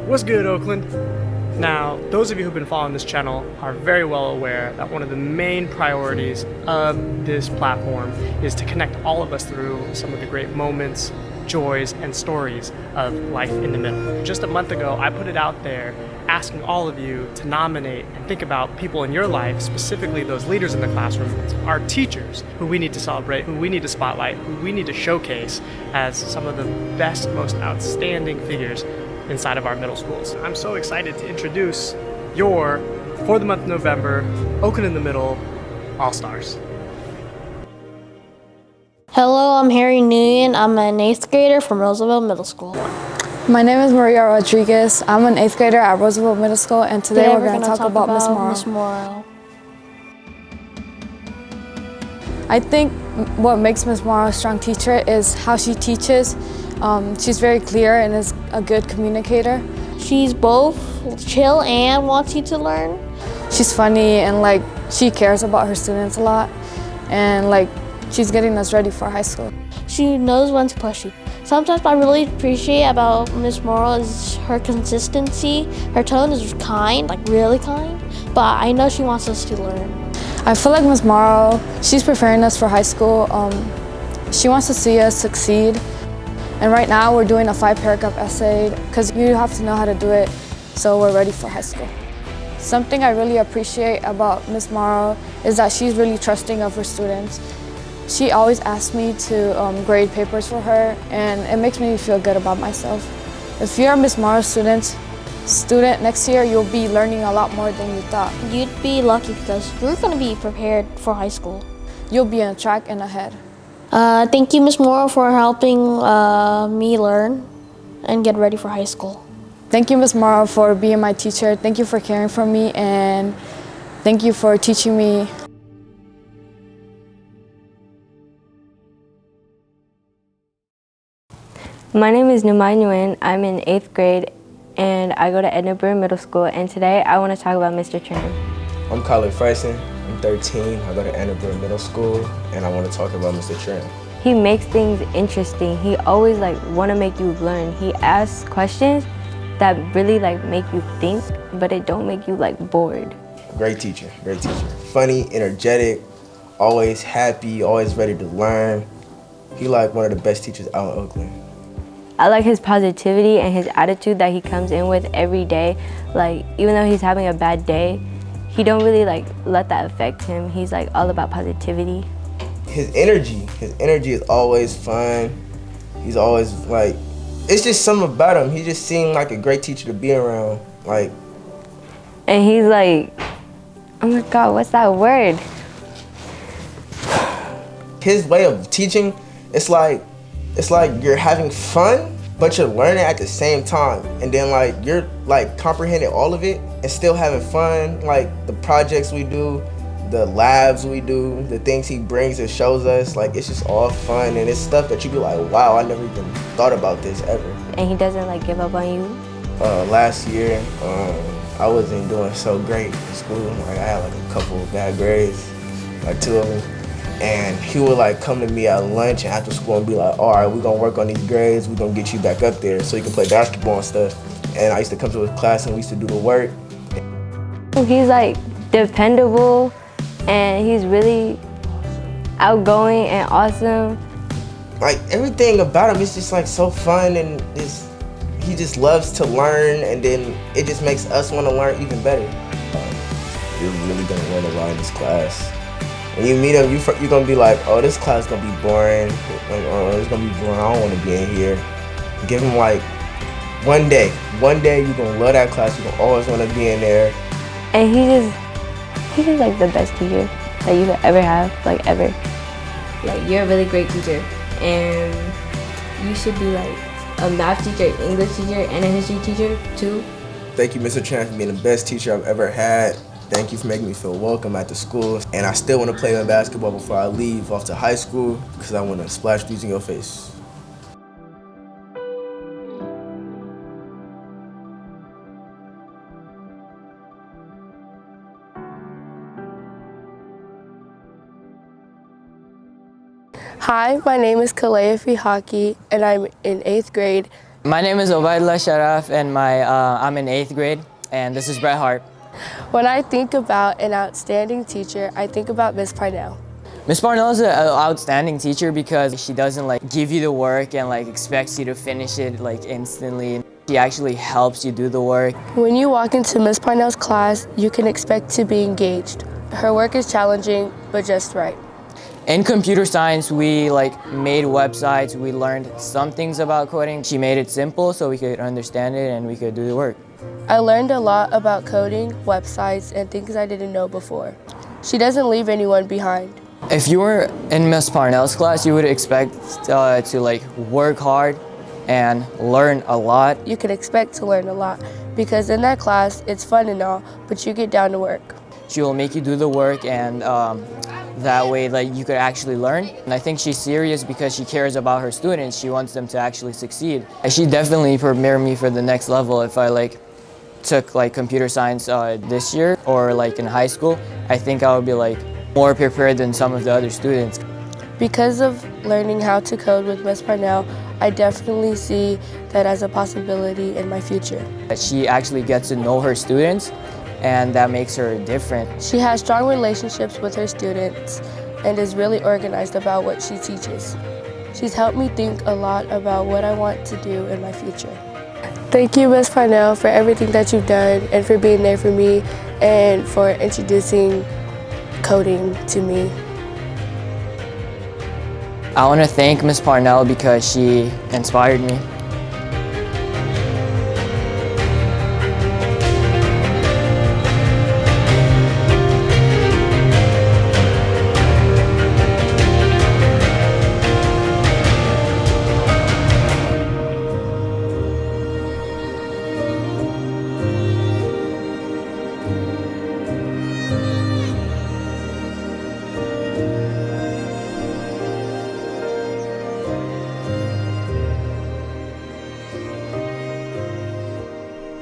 What's good, Oakland? Now, those of you who've been following this channel are very well aware that one of the main priorities of this platform is to connect all of us through some of the great moments, joys, and stories of life in the middle. Just a month ago, I put it out there asking all of you to nominate and think about people in your life, specifically those leaders in the classroom, our teachers, who we need to celebrate, who we need to spotlight, who we need to showcase as some of the best, most outstanding figures inside of our middle schools. I'm so excited to introduce your, for the month of November, Oakland in the Middle All-Stars. Hello, I'm Harry Nguyen. I'm an 8th grader from Roosevelt Middle School. My name is Maria Rodriguez. I'm an 8th grader at Roosevelt Middle School, and today we're going to talk about Miss Morrow. I think what makes Miss Morrow a strong teacher is how she teaches. She's very clear and is a good communicator. She's both chill and wants you to learn. She's funny and she cares about her students a lot, and she's getting us ready for high school. She knows when to push you. Sometimes I really appreciate about Miss Morrow is her consistency. Her tone is kind, really kind, but I know she wants us to learn. I feel like Miss Morrow, she's preparing us for high school. She wants to see us succeed. And right now we're doing a 5-paragraph essay because you have to know how to do it, so we're ready for high school. Something I really appreciate about Miss Morrow is that she's really trusting of her students. She always asks me to grade papers for her, and it makes me feel good about myself. If you're a Miss Morrow student next year, you'll be learning a lot more than you thought. You'd be lucky because you're going to be prepared for high school. You'll be on track and ahead. Thank you, Miss Morrow, for helping me learn and get ready for high school. Thank you, Miss Morrow, for being my teacher. Thank you for caring for me, and thank you for teaching me. My name is Numai Nguyen. I'm in 8th grade, and I go to Edinburgh Middle School, and today I want to talk about Mr. Tran. I'm Kyler Freisen. I'm 13. I go to Edinburgh Middle School, and I want to talk about Mr. Tran. He makes things interesting. He always want to make you learn. He asks questions that really make you think, but it don't make you bored. Great teacher, great teacher. Funny, energetic, always happy, always ready to learn. He one of the best teachers out in Oakland. I like his positivity and his attitude that he comes in with every day. Even though he's having a bad day, he don't really let that affect him. He's all about positivity. His energy is always fun. He's always it's just something about him. He just seemed like a great teacher to be around. And he's oh my God, what's that word? His way of teaching, it's like you're having fun, but you're learning at the same time. And then you're comprehending all of it and still having fun. The projects we do, the labs we do, the things he brings and shows us, it's just all fun. And it's stuff that you be wow, I never even thought about this ever. And he doesn't give up on you? Last year, I wasn't doing so great in school. I had a couple of bad grades, 2 of them. And he would come to me at lunch and after school and be all right, we're gonna work on these grades, we're gonna get you back up there so you can play basketball and stuff. And I used to come to his class and we used to do the work. He's dependable, and he's really outgoing and awesome. Everything about him is just so fun, and he just loves to learn, and then it just makes us want to learn even better. You're really gonna learn a lot in this class. When you meet him, you're gonna be oh, this class is gonna be boring. Oh, it's gonna be boring. I don't want to be in here. Give him one day you're gonna love that class. You're gonna always want to be in there. And he's just the best teacher that you could ever have, ever. You're a really great teacher, and you should be a math teacher, English teacher, and a history teacher too. Thank you, Mr. Tran, for being the best teacher I've ever had. Thank you for making me feel welcome at the school. And I still want to play basketball before I leave off to high school because I want to splash these in your face. Hi, my name is Kalea Fihaki, and I'm in 8th grade. My name is Obaidullah Sharaf, and I'm in 8th grade, and this is Bret Hart. When I think about an outstanding teacher, I think about Miss Parnell. Miss Parnell is an outstanding teacher because she doesn't give you the work and expects you to finish it instantly. She actually helps you do the work. When you walk into Miss Parnell's class, you can expect to be engaged. Her work is challenging, but just right. In computer science, we made websites. We learned some things about coding. She made it simple so we could understand it and we could do the work. I learned a lot about coding, websites, and things I didn't know before. She doesn't leave anyone behind. If you were in Miss Parnell's class, you would expect to work hard and learn a lot. You can expect to learn a lot because in that class, it's fun and all, but you get down to work. She will make you do the work, and that way you could actually learn. And I think she's serious because she cares about her students. She wants them to actually succeed. She definitely prepared me for the next level. If I took computer science this year or in high school, I think I would be more prepared than some of the other students. Because of learning how to code with Miss Parnell, I definitely see that as a possibility in my future. She actually gets to know her students, and that makes her different. She has strong relationships with her students and is really organized about what she teaches. She's helped me think a lot about what I want to do in my future. Thank you, Miss Parnell, for everything that you've done and for being there for me and for introducing coding to me. I want to thank Miss Parnell because she inspired me.